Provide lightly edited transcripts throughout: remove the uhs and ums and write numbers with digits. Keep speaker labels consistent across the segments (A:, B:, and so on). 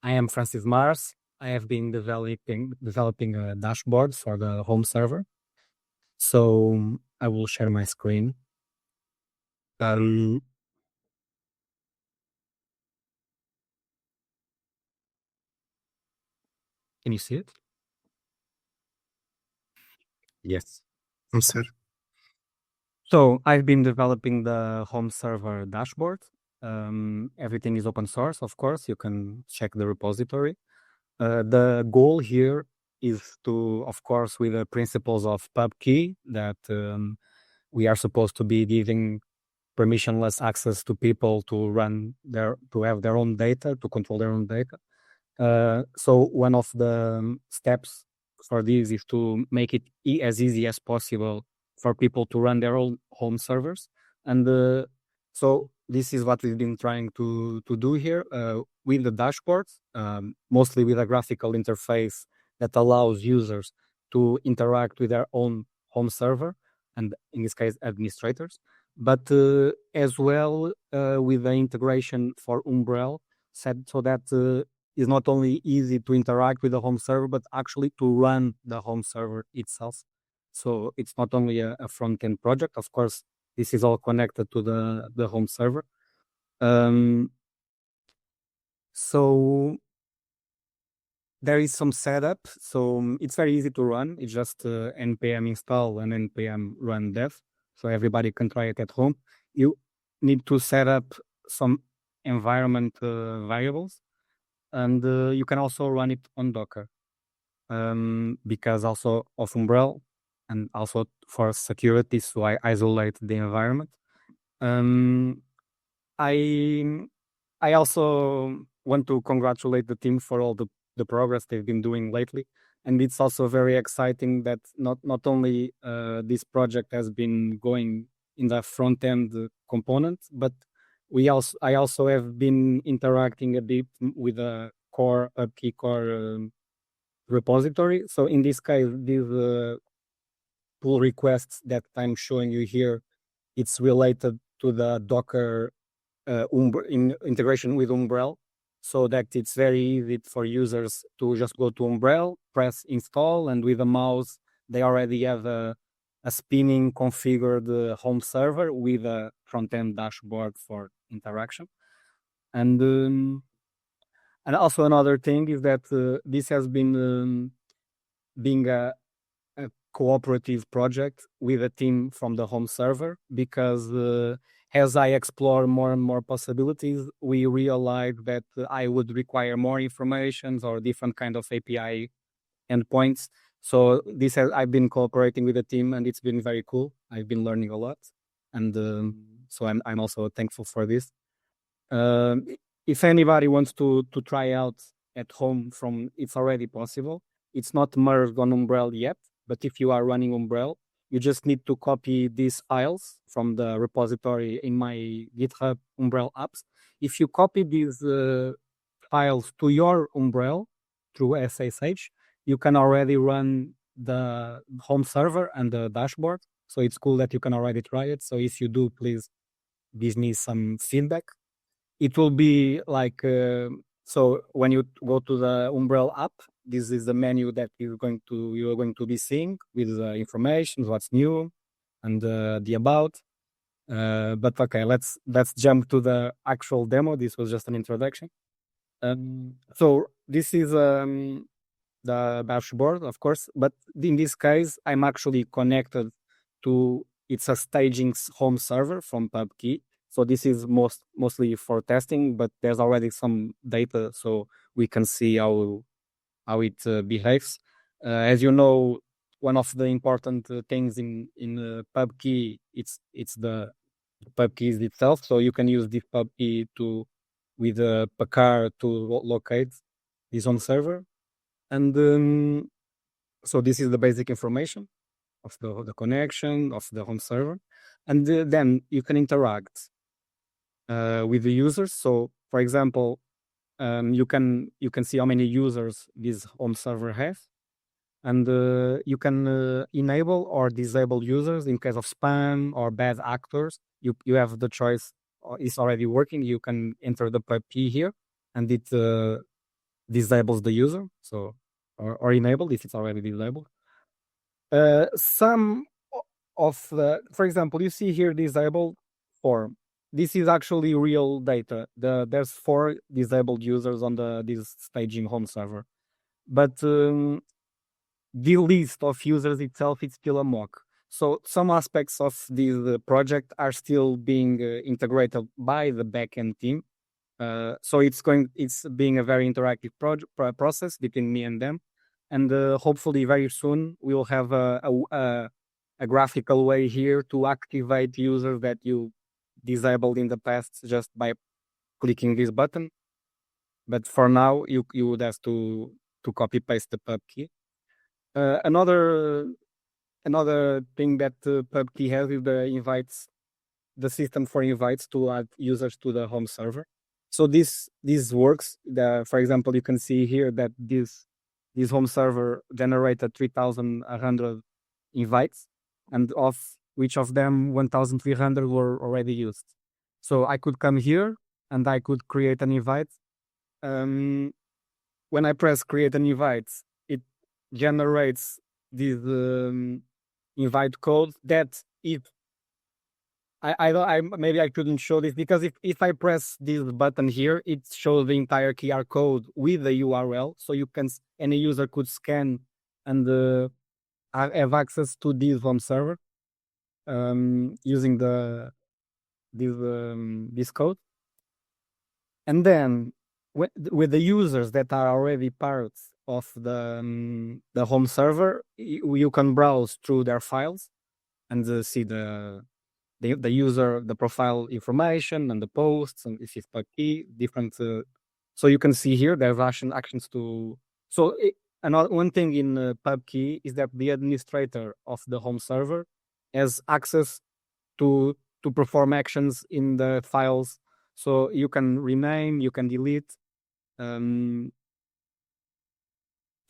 A: I am Francis Mars. I have been developing a dashboard for the home server. So I will share my screen. Can you see it?
B: Yes. I'm sorry.
A: So I've been developing the Homeserver Dashboard. Everything is open source, of course. You can check the repository. The goal here is to, of course, with the principles of Pubky, that we are supposed to be giving permissionless access to people to have their own data, to control their own data. So one of the steps for this is to make it as easy as possible for people to run their own home servers. And so this is what we've been trying to do here with the dashboards, mostly with a graphical interface that allows users to interact with their own home server, and in this case, administrators, but as well with the integration for Umbrel, so that is not only easy to interact with the home server, but actually to run the home server itself. So it's not only a front-end project. Of course, this is all connected to the home server. So there is some setup. So it's very easy to run. It's just npm install and npm run dev. So everybody can try it at home. You need to set up some environment variables, and you can also run it on Docker, because also of Umbrel, and also for security, so I isolate the environment. I also want to congratulate the team for all the progress they've been doing lately, and it's also very exciting that not only this project has been going in the front end component, but I also have been interacting a bit with the core Pubky core repository. So in this case, these pull requests that I'm showing you here, it's related to the Docker integration with Umbrel, so that it's very easy for users to just go to Umbrel, press install, and with a mouse, they already have a spinning configured home server with a front-end dashboard for interaction. And also another thing is that this has been being a cooperative project with a team from the home server, because as I explore more and more possibilities, we realized that I would require more information or different kind of API endpoints. So I've been cooperating with the team, and it's been very cool. I've been learning a lot, and so I'm also thankful for this. If anybody wants to try out at home, it's already possible. It's not merged on Umbrel yet, but if you are running Umbrel, you just need to copy these files from the repository in my GitHub Umbrel apps. If you copy these files to your Umbrel through SSH, you can already run the home server and the dashboard. So it's cool that you can already try it. So if you do, please give me some feedback. It will be like, so when you go to the Umbrel app, this is the menu that you are going to be seeing with the information, what's new, and the about. But okay, let's jump to the actual demo. This was just an introduction. So this is the dashboard, of course, but in this case, I'm actually connected to, it's a staging home server from Pubky. So this is mostly for testing, but there's already some data, so we can see how it behaves. As you know, one of the important things in Pubky, it's the Pubkeys itself. So you can use this Pubkey with a Pacar to locate this home server, and so this is the basic information of the connection of the home server, and then you can interact with the users. So, for example, you can see how many users this home server has, and you can enable or disable users in case of spam or bad actors. You have the choice. It's already working. You can enter the PubKey here, and it disables the user, so or enabled if it's already disabled. Some of the, for example, you see here disabled form. This is actually real data. There's 4 disabled users on this staging home server, but the list of users itself is still a mock. So some aspects of the project are still being integrated by the backend team. So it's being a very interactive process between me and them, and hopefully very soon we will have a graphical way here to activate users that you disabled in the past just by clicking this button. But for now, you would have to copy paste the pub key. Another thing that Pubky has is the system for invites to add users to the home server. So this works. For example, you can see here that this home server generated 3,100 invites, and of which of them 1,300 were already used. So I could come here and I could create an invite. When I press create an invite, it generates this invite code that if maybe I couldn't show this because if I press this button here, it shows the entire QR code with the URL, so any user could scan and have access to this home server using this code. And then with the users that are already part of the home server, you can browse through their files and see the user, the profile information and the posts, and if it's Pubky, different. So you can see here there's actions to. So another one thing in Pubky is that the administrator of the home server has access to perform actions in the files. So you can rename, you can delete.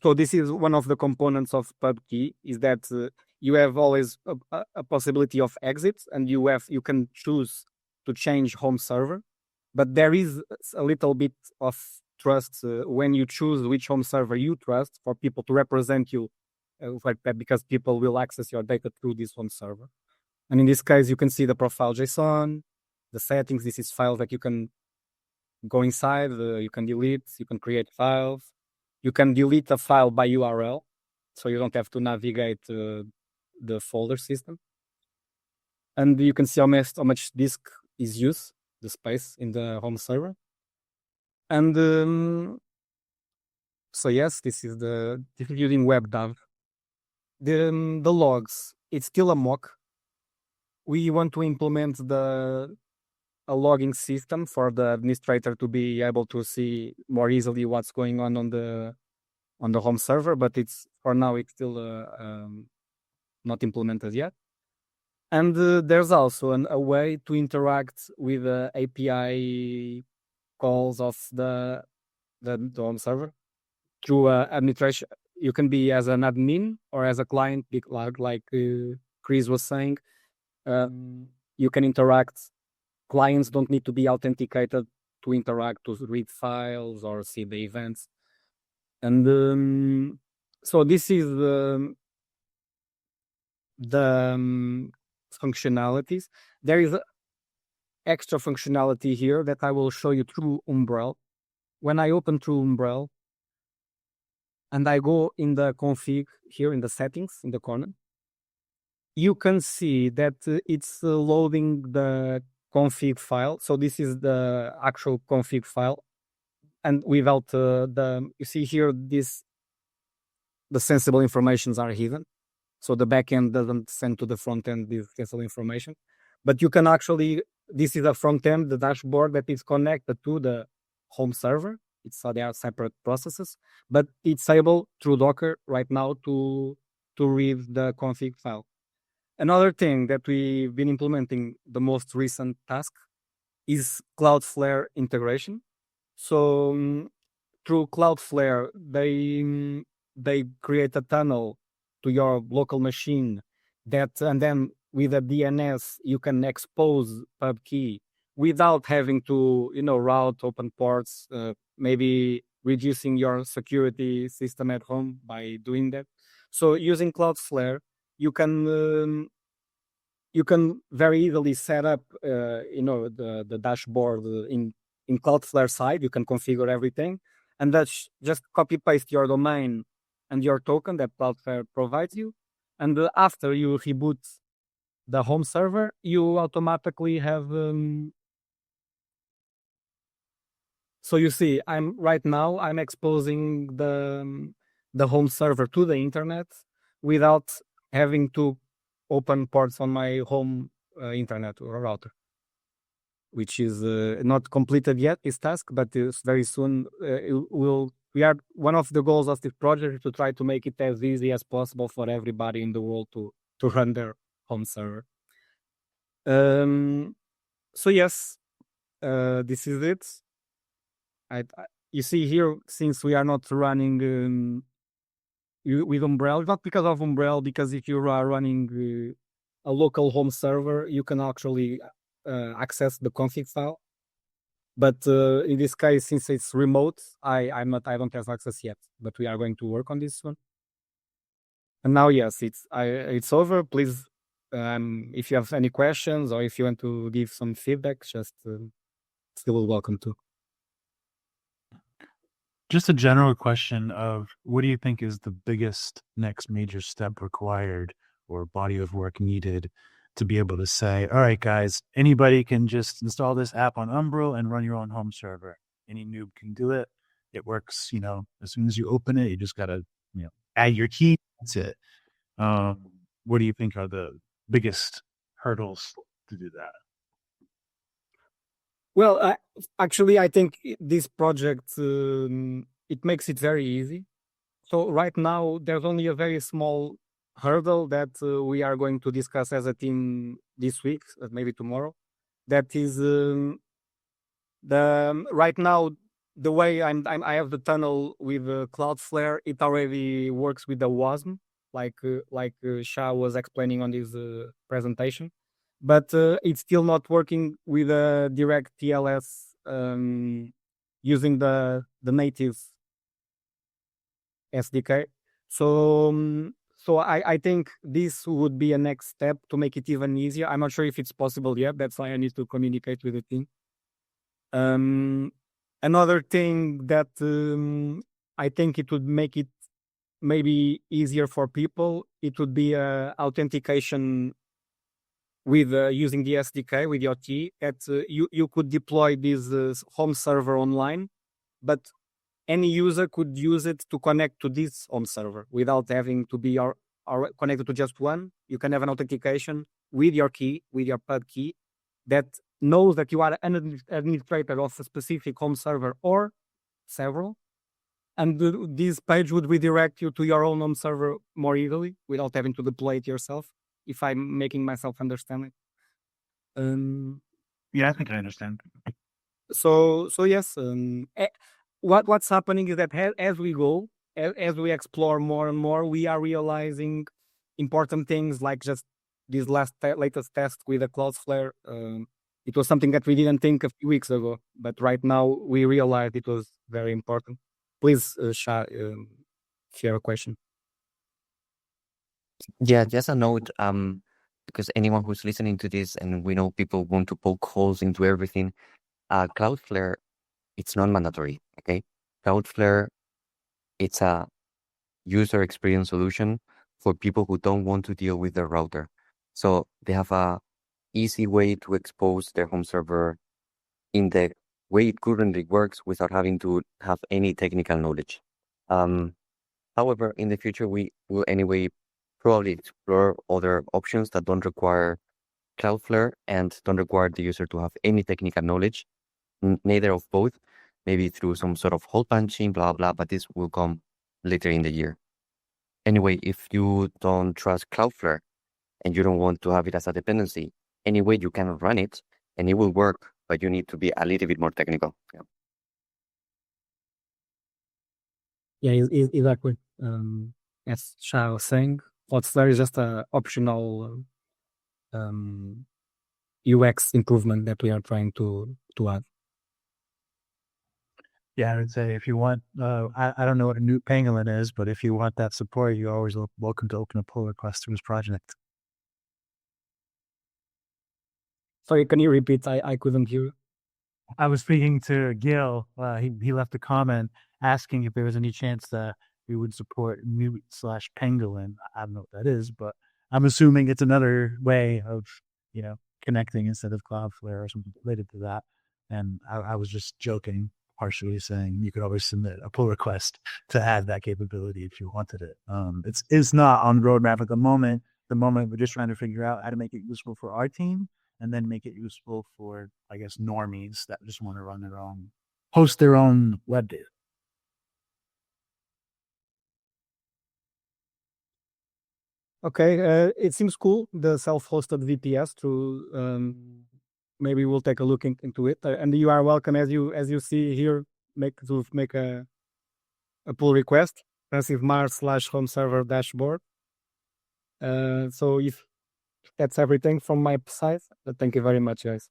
A: So this is one of the components of Pubky, is that you have always a possibility of exits, and you can choose to change home server, but there is a little bit of trust when you choose which home server you trust for people to represent you, like that, because people will access your data through this home server. And in this case, you can see the profile JSON, the settings. This is files that you can go inside, you can delete, you can create files. You can delete a file by URL, so you don't have to navigate the folder system. And you can see how much disk is used, the space in the home server. And so yes, this is using WebDAV. The logs, it's still a mock. We want to implement a logging system for the administrator to be able to see more easily what's going on the home server, but for now it's still not implemented yet. And there's also a way to interact with the API calls of the home server through administration. You can be as an admin or as a client, like Chris was saying. You can interact. Clients don't need to be authenticated to interact, to read files or see the events. And so this is the functionalities. There is extra functionality here that I will show you through Umbrel. When I open through Umbrel and I go in the config here in the settings in the corner, you can see that it's loading the config file. So this is the actual config file, and without you see here, the sensible informations are hidden, so the backend doesn't send to the front end this sensible information. But you can actually, this is a front end, the dashboard that is connected to the home server. They are separate processes, but it's able through Docker right now to read the config file. Another thing that we've been implementing, the most recent task, is Cloudflare integration. So through Cloudflare, they create a tunnel to your local machine and then with a DNS you can expose Pubky without having to route open ports. Maybe reducing your security system at home by doing that. So using Cloudflare, you can very easily set up, the dashboard in Cloudflare side. You can configure everything, and that's just copy paste your domain and your token that Cloudflare provides you. And after you reboot the home server, you automatically have. So you see, I'm exposing the home server to the internet without having to open ports on my home internet or router, which is not completed yet, this task, but it's very soon. One of the goals of this project is to try to make it as easy as possible for everybody in the world to run their home server. So yes, this is it. You see here, since we are not running with Umbrel, not because of Umbrel, because if you are running a local home server, you can actually access the config file. But in this case, since it's remote, I don't have access yet. But we are going to work on this one. And now, yes, it's over. Please, if you have any questions or if you want to give some feedback, just still welcome to.
C: Just a general question of what do you think is the biggest next major step required or body of work needed to be able to say, all right, guys, anybody can just install this app on Umbrel and run your own home server. Any noob can do it. It works, as soon as you open it, you just got to, add your key. That's it. What do you think are the biggest hurdles to do that?
A: Well, actually, I think this project, it makes it very easy. So right now, there's only a very small hurdle that we are going to discuss as a team this week, maybe tomorrow. That is right now, the way I have the tunnel with Cloudflare, it already works with the WASM, like Shah was explaining on his presentation. But it's still not working with a direct TLS using the native SDK. So I think this would be a next step to make it even easier. I'm not sure if it's possible yet. That's why I need to communicate with the team. Another thing that I think it would make it maybe easier for people, it would be authentication with using the SDK with your key. You could deploy this home server online, but any user could use it to connect to this home server without having to be connected to just one. You can have an authentication with your key, with your pub key, that knows that you are an administrator of a specific home server or several. And this page would redirect you to your own home server more easily without having to deploy it yourself, if I'm making myself understand it.
C: Yeah, I think I understand.
A: So yes, what's happening is that as we go, as we explore more and more, we are realizing important things like just this latest test with the Cloudflare. It was something that we didn't think a few weeks ago, but right now we realized it was very important. Please, Shah, if you have a question.
D: Yeah, just a note, because anyone who's listening to this, and we know people want to poke holes into everything, Cloudflare, it's not mandatory, okay? Cloudflare, it's a user experience solution for people who don't want to deal with their router. So they have a easy way to expose their home server in the way it currently works without having to have any technical knowledge. However, in the future, we will anyway probably explore other options that don't require Cloudflare and don't require the user to have any technical knowledge, neither of both, maybe through some sort of hole punching, blah, blah, but this will come later in the year. Anyway, if you don't trust Cloudflare and you don't want to have it as a dependency, anyway, you can run it and it will work, but you need to be a little bit more technical.
A: Yeah, exactly. As Shah was saying, Cloudflare is just an optional UX improvement that we are trying to add.
C: Yeah, I would say if you want, I don't know what a new pangolin is, but if you want that support, you're always welcome to open a pull request to his project.
A: Sorry, can you repeat? I couldn't hear.
C: I was speaking to Gil. He left a comment asking if there was any chance that we would support mute/pangolin. I don't know what that is, but I'm assuming it's another way of, connecting instead of Cloudflare or something related to that. And I was just joking, partially saying you could always submit a pull request to add that capability if you wanted it. It's not on the roadmap at the moment. We're just trying to figure out how to make it useful for our team, and then make it useful for, I guess, normies that just want to run their own, host their own web data.
A: Okay, it seems cool, the self-hosted VPS. Maybe we'll take a look into it. And you are welcome, as you see here, make a pull request, passivemar/Homeserver Dashboard. So if that's everything from my side, thank you very much, guys.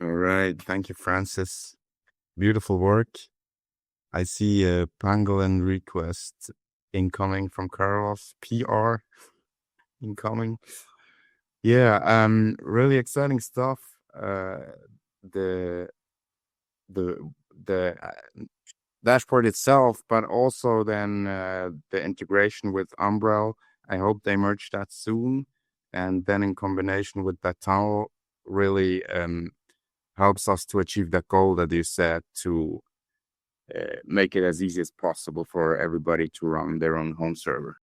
B: All right. Thank you, Francis. Beautiful work. I see a pangolin request incoming from Carlos. PR incoming. Yeah. Really exciting stuff. The dashboard itself, but also then the integration with Umbrel. I hope they merge that soon, and then in combination with that tunnel, really helps us to achieve that goal that you said, to make it as easy as possible for everybody to run their own home server.